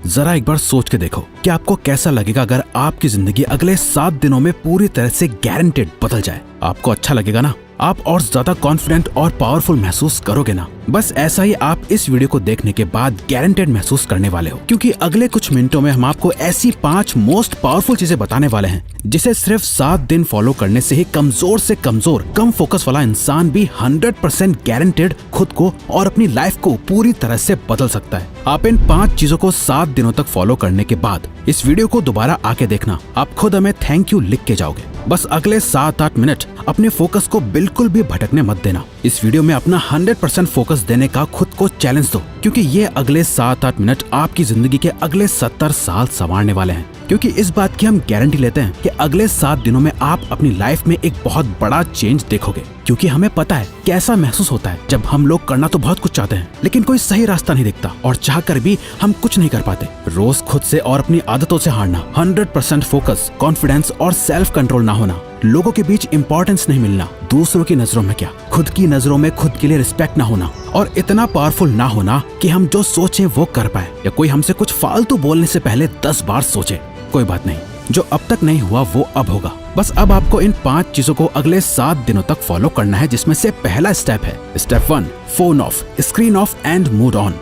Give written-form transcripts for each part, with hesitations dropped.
जरा एक बार सोच के देखो कि आपको कैसा लगेगा अगर आपकी जिंदगी अगले 7 दिनों में पूरी तरह से गारंटेड बदल जाए। आपको अच्छा लगेगा ना? आप और ज्यादा कॉन्फिडेंट और पावरफुल महसूस करोगे ना? बस ऐसा ही आप इस वीडियो को देखने के बाद गारंटेड महसूस करने वाले हो, क्योंकि अगले कुछ मिनटों में हम आपको ऐसी 5 मोस्ट पावरफुल चीजें बताने वाले हैं जिसे सिर्फ 7 दिन फॉलो करने से ही कमजोर से कमजोर कम फोकस वाला इंसान भी 100% गारंटेड खुद को और अपनी लाइफ को पूरी तरह से बदल सकता है। आप इन 5 चीजों को 7 दिनों तक फॉलो करने के बाद इस वीडियो को दोबारा आके देखना, आप खुद हमें थैंक यू लिख के जाओगे। बस अगले 7-8 मिनट अपने फोकस को बिल्कुल भी भटकने मत देना। इस वीडियो में अपना 100% फोकस देने का खुद को चैलेंज दो, क्योंकि ये अगले 7-8 मिनट आपकी जिंदगी के अगले 70 साल संवारने वाले हैं। क्योंकि इस बात की हम गारंटी लेते हैं कि अगले 7 दिनों में आप अपनी लाइफ में एक बहुत बड़ा चेंज देखोगे, क्योंकि हमें पता है कैसा महसूस होता है जब हम लोग करना तो बहुत कुछ चाहते हैं लेकिन कोई सही रास्ता नहीं दिखता और चाह कर भी हम कुछ नहीं कर पाते। रोज खुद से और अपनी आदतों से हारना, 100% फोकस, कॉन्फिडेंस और सेल्फ कंट्रोल ना होना, लोगों के बीच इंपॉर्टेंस नहीं मिलना, दूसरों की नजरों में क्या खुद की नजरों में खुद के लिए रिस्पेक्ट ना होना और इतना पावरफुल ना होना कि हम जो सोचें वो कर पाए, या कोई हमसे कुछ फालतू बोलने से पहले 10 बार सोचे। कोई बात नहीं, जो अब तक नहीं हुआ वो अब होगा। बस अब आपको इन 5 चीजों को अगले 7 दिनों तक फॉलो करना है, जिसमें से पहला स्टेप है step 1, phone of, screen of and mood on.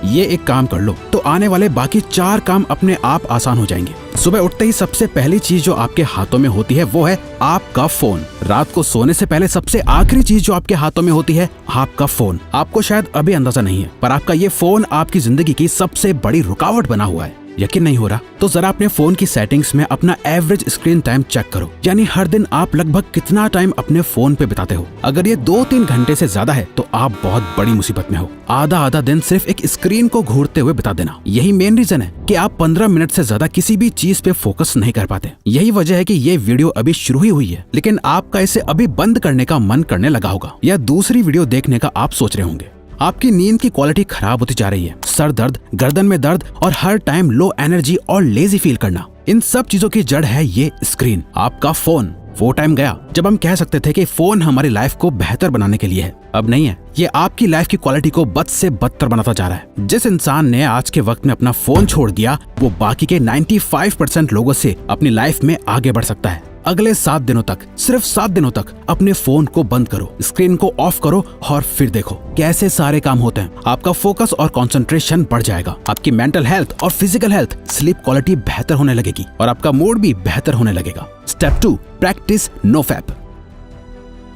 ये एक काम कर लो तो आने वाले बाकी 4 काम अपने आप आसान हो जाएंगे। सुबह उठते ही सबसे पहली चीज जो आपके हाथों में होती है वो है आपका फोन। रात को सोने से पहले सबसे आखिरी चीज जो आपके हाथों में होती है आपका फोन। आपको शायद अभी अंदाजा नहीं है, पर आपका ये फोन आपकी जिंदगी की सबसे बड़ी रुकावट बना हुआ है। यकीन नहीं हो रहा तो जरा अपने फोन की सेटिंग्स में अपना एवरेज स्क्रीन टाइम चेक करो, यानी हर दिन आप लगभग कितना टाइम अपने फोन पे बिताते हो। अगर ये 2-3 घंटे से ज्यादा है तो आप बहुत बड़ी मुसीबत में हो। आधा दिन सिर्फ एक स्क्रीन को घूरते हुए बिता देना, यही मेन रीजन है कि आप 15 मिनट से ज्यादा किसी भी चीज पे फोकस नहीं कर पाते। यही वजह है कि ये वीडियो अभी शुरू ही हुई है, लेकिन आपका इसे अभी बंद करने का मन करने लगा होगा, या दूसरी वीडियो देखने का आप सोच रहे होंगे। आपकी नींद की क्वालिटी खराब होती जा रही है, सर दर्द, गर्दन में दर्द और हर टाइम लो एनर्जी और लेजी फील करना, इन सब चीजों की जड़ है ये स्क्रीन, आपका फोन। वो टाइम गया जब हम कह सकते थे कि फोन हमारी लाइफ को बेहतर बनाने के लिए है। अब नहीं है, ये आपकी लाइफ की क्वालिटी को बद से बदतर बनाता जा रहा है। जिस इंसान ने आज के वक्त में अपना फोन छोड़ दिया वो बाकी के 95% लोगों से अपनी लाइफ में आगे बढ़ सकता है। अगले 7 दिनों तक, सिर्फ 7 दिनों तक अपने फोन को बंद करो, स्क्रीन को ऑफ करो और फिर देखो कैसे सारे काम होते हैं। आपका फोकस और कंसंट्रेशन बढ़ जाएगा, आपकी मेंटल हेल्थ और फिजिकल हेल्थ, स्लीप क्वालिटी बेहतर होने लगेगी और आपका मूड भी बेहतर होने लगेगा। Step 2, practice no fap.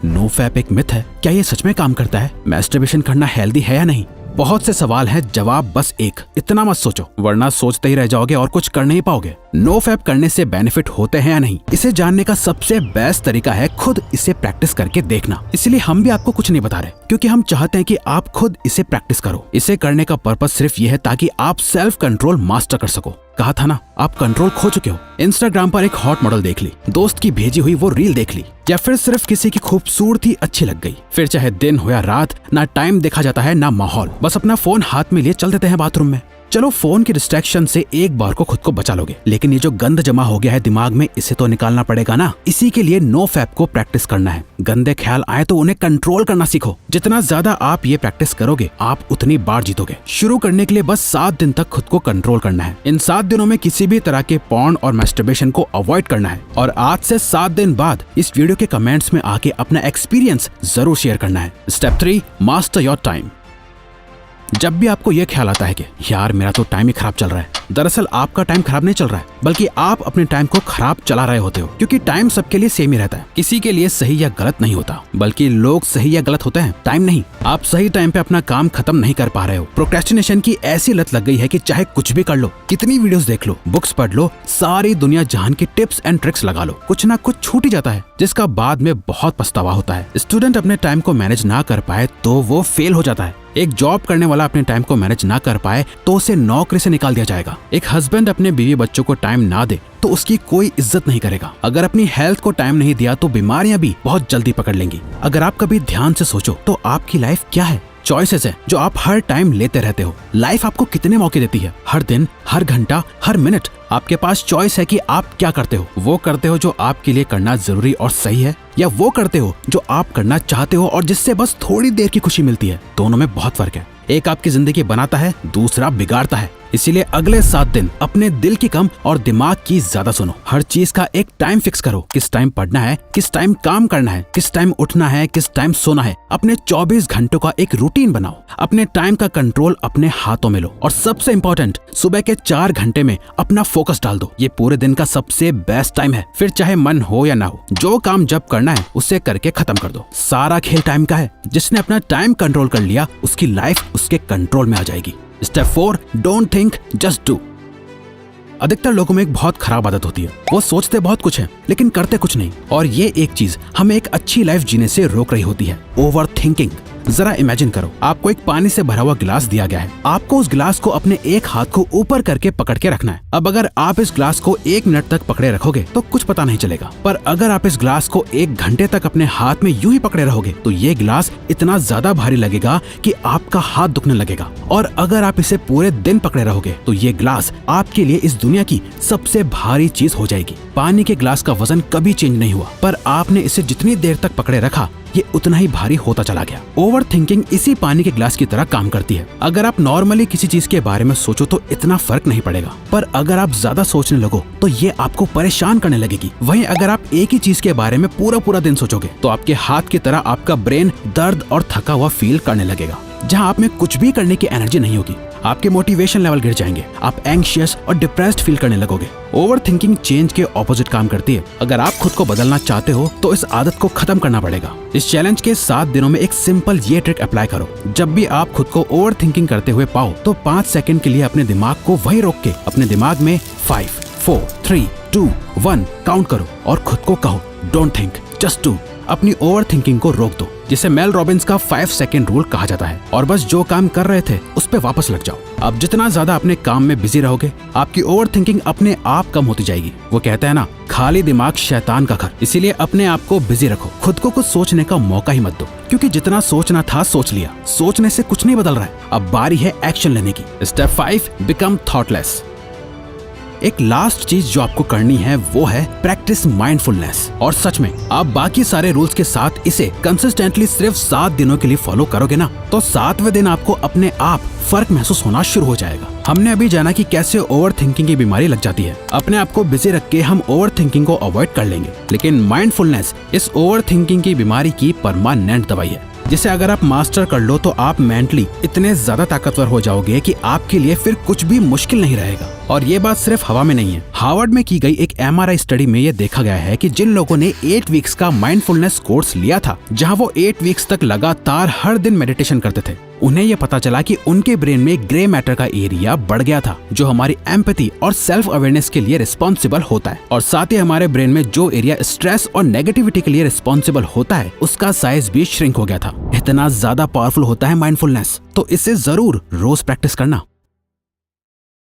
No fap एक मिथ है, क्या ये सच में काम करता है? मैस्टरबेशन करना हेल्दी है या नहीं? बहुत से सवाल है, जवाब बस एक, इतना मत सोचो वरना सोचते ही रह जाओगे और कुछ कर नहीं पाओगे। नो फैप करने से बेनिफिट होते हैं या नहीं, इसे जानने का सबसे बेस्ट तरीका है खुद इसे प्रैक्टिस करके देखना। इसलिए हम भी आपको कुछ नहीं बता रहे, क्योंकि हम चाहते हैं कि आप खुद इसे प्रैक्टिस करो। इसे करने का पर्पस सिर्फ ये है ताकि आप सेल्फ कंट्रोल मास्टर कर सको। कहा था ना, आप कंट्रोल खो चुके हो। इंस्टाग्राम पर एक हॉट मॉडल देख ली, दोस्त की भेजी हुई वो रील देख ली, या फिर सिर्फ किसी की खूबसूरती अच्छी लग गई, फिर चाहे दिन हो या रात, ना टाइम देखा जाता है ना माहौल, बस अपना फोन हाथ में लिए चल देते हैं बाथरूम में। चलो फोन की डिस्ट्रैक्शन से एक बार को खुद को बचा लोगे, लेकिन ये जो गंद जमा हो गया है दिमाग में, इसे तो निकालना पड़ेगा ना। इसी के लिए नो फैप को प्रैक्टिस करना है। गंदे ख्याल आए तो उन्हें कंट्रोल करना सीखो। जितना ज्यादा आप ये प्रैक्टिस करोगे आप उतनी बार जीतोगे। शुरू करने के लिए बस 7 दिन तक खुद को कंट्रोल करना है। इन 7 दिनों में किसी भी तरह के पॉर्न और मैस्टरबेशन को अवॉइड करना है, और आज से 7 दिन बाद इस वीडियो के कमेंट्स में आके अपना एक्सपीरियंस जरूर शेयर करना है। Step 3, master your time. जब भी आपको यह ख्याल आता है कि यार मेरा तो टाइम ही खराब चल रहा है, दरअसल आपका टाइम खराब नहीं चल रहा है, बल्कि आप अपने टाइम को खराब चला रहे होते हो। क्योंकि टाइम सबके लिए सेम ही रहता है, किसी के लिए सही या गलत नहीं होता, बल्कि लोग सही या गलत होते हैं, टाइम नहीं। आप सही टाइम पे अपना काम खत्म नहीं कर पा रहे हो। प्रोक्रेस्टिनेशन की ऐसी लत लग गई है कि चाहे कुछ भी कर लो, कितनी वीडियोस देख लो, बुक्स पढ़ लो, सारी दुनिया जहान की टिप्स एंड ट्रिक्स लगा लो, कुछ ना कुछ छूट ही जाता है, जिसका बाद में बहुत पछतावा होता है। स्टूडेंट अपने टाइम को मैनेज ना कर पाए तो वो फेल हो जाता है। एक जॉब करने वाला अपने टाइम को मैनेज ना कर पाए तो उसे नौकरी से निकाल दिया जाएगा। एक हस्बैंड अपने बीवी बच्चों को टाइम ना दे तो उसकी कोई इज्जत नहीं करेगा। अगर अपनी हेल्थ को टाइम नहीं दिया तो बीमारियां भी बहुत जल्दी पकड़ लेंगी। अगर आप कभी ध्यान से सोचो तो आपकी लाइफ क्या है? चॉइसेस है जो आप हर टाइम लेते रहते हो। लाइफ आपको कितने मौके देती है? हर दिन, हर घंटा, हर मिनट आपके पास चॉइस है कि आप क्या करते हो। वो करते हो जो आपके लिए करना जरूरी और सही है, या वो करते हो जो आप करना चाहते हो और जिससे बस थोड़ी देर की खुशी मिलती है। दोनों में बहुत फर्क है। एक आपकी जिंदगी बनाता है, दूसरा बिगाड़ता है। इसीलिए अगले 7 दिन अपने दिल की कम और दिमाग की ज्यादा सुनो। हर चीज का एक टाइम फिक्स करो, किस टाइम पढ़ना है, किस टाइम काम करना है, किस टाइम उठना है, किस टाइम सोना है। अपने 24 घंटों का एक रूटीन बनाओ। अपने टाइम का कंट्रोल अपने हाथों में लो और सबसे इम्पोर्टेंट, सुबह के 4 घंटे में अपना फोकस डाल दो। ये पूरे दिन का सबसे बेस्ट टाइम है। फिर चाहे मन हो या ना हो, जो काम जब करना है उसे करके खत्म कर दो। सारा खेल टाइम का है। जिसने अपना टाइम कंट्रोल कर लिया उसकी लाइफ उसके कंट्रोल में आ जाएगी। Step 4, don't think, just do. अधिकतर लोगों में एक बहुत खराब आदत होती है, वो सोचते बहुत कुछ है लेकिन करते कुछ नहीं। और ये एक चीज हमें एक अच्छी लाइफ जीने से रोक रही होती है, ओवर थिंकिंग। जरा इमेजिन करो, आपको एक पानी से भरा हुआ गिलास दिया गया है। आपको उस गिलास को अपने एक हाथ को ऊपर करके पकड़ के रखना है। अब अगर आप इस गिलास को 1 मिनट तक पकड़े रखोगे तो कुछ पता नहीं चलेगा, पर अगर आप इस गिलास को 1 घंटे तक अपने हाथ में यूं ही पकड़े रहोगे तो ये गिलास इतना ज्यादा भारी लगेगा कि आपका हाथ दुखने लगेगा। और अगर आप इसे पूरे दिन पकड़े रहोगे तो ये गिलास आपके लिए इस दुनिया की सबसे भारी चीज हो जाएगी। पानी के गिलास का वजन कभी चेंज नहीं हुआ, पर आपने इसे जितनी देर तक पकड़े रखा ये उतना ही भारी होता चला गया। ओवर थिंकिंग इसी पानी के ग्लास की तरह काम करती है। अगर आप नॉर्मली किसी चीज के बारे में सोचो तो इतना फर्क नहीं पड़ेगा, पर अगर आप ज्यादा सोचने लगो तो ये आपको परेशान करने लगेगी। वहीं अगर आप एक ही चीज के बारे में पूरा दिन सोचोगे तो आपके हाथ की तरह आपका ब्रेन दर्द और थका हुआ फील करने लगेगा। जहाँ आप में कुछ भी करने की एनर्जी नहीं होगी, आपके मोटिवेशन लेवल गिर जाएंगे, आप एंग्शियस और डिप्रेस्ड फील करने लगोगे। ओवर थिंकिंग चेंज के ऑपोजिट काम करती है। अगर आप खुद को बदलना चाहते हो तो इस आदत को खत्म करना पड़ेगा। इस चैलेंज के 7 दिनों में एक सिंपल ये ट्रिक अप्लाई करो। जब भी आप खुद को ओवर थिंकिंग करते हुए पाओ तो 5 सेकंड के लिए अपने दिमाग को वहीं रोक के अपने दिमाग में 5, 4, 3, 2, 1 काउंट करो और खुद को कहो, डोंट थिंक, जस्ट डू। अपनी ओवर थिंकिंग को रोक दो, जिसे मेल रॉबिन्स का 5 सेकंड रूल कहा जाता है। और बस जो काम कर रहे थे उस पे वापस लग जाओ। अब जितना ज्यादा अपने काम में बिजी रहोगे, आपकी ओवर थिंकिंग अपने आप कम होती जाएगी। वो कहते हैं ना, खाली दिमाग शैतान का घर। इसीलिए अपने आप को बिजी रखो, खुद को कुछ सोचने का मौका ही मत दो, क्योंकि जितना सोचना था सोच लिया। सोचने से कुछ नहीं बदल रहा है, अब बारी है एक्शन लेने की। Step 5, become thoughtless. एक लास्ट चीज जो आपको करनी है वो है प्रैक्टिस माइंडफुलनेस। और सच में आप बाकी सारे रूल्स के साथ इसे कंसिस्टेंटली सिर्फ 7 दिनों के लिए फॉलो करोगे ना, तो 7वें दिन आपको अपने आप फर्क महसूस होना शुरू हो जाएगा। हमने अभी जाना कि कैसे ओवर थिंकिंग की बीमारी लग जाती है। अपने आप को बिजी रख के हम ओवर थिंकिंग को अवॉइड कर लेंगे, लेकिन माइंडफुलनेस इस ओवर थिंकिंग की बीमारी की परमानेंट दवाई है, जिसे अगर आप मास्टर कर लो तो आप मेंटली इतने ज्यादा ताकतवर हो जाओगे कि आपके लिए फिर कुछ भी मुश्किल नहीं रहेगा। और ये बात सिर्फ हवा में नहीं है। हार्वर्ड में की गई एक MRI स्टडी में ये देखा गया है कि जिन लोगों ने 8 वीक्स का माइंडफुलनेस कोर्स लिया था, जहां वो 8 वीक्स तक लगातार हर दिन मेडिटेशन करते थे, उन्हें ये पता चला कि उनके ब्रेन में ग्रे मैटर का एरिया बढ़ गया था, जो हमारी एम्पैथी और सेल्फ अवेयरनेस के लिए रिस्पॉन्सिबल होता है। और साथ ही हमारे ब्रेन में जो एरिया स्ट्रेस और नेगेटिविटी के लिए रिस्पॉन्सिबल होता है, उसका साइज भी श्रिंक हो गया था। इतना ज्यादा पावरफुल होता है माइंडफुलनेस, तो इसे जरूर रोज प्रैक्टिस करना।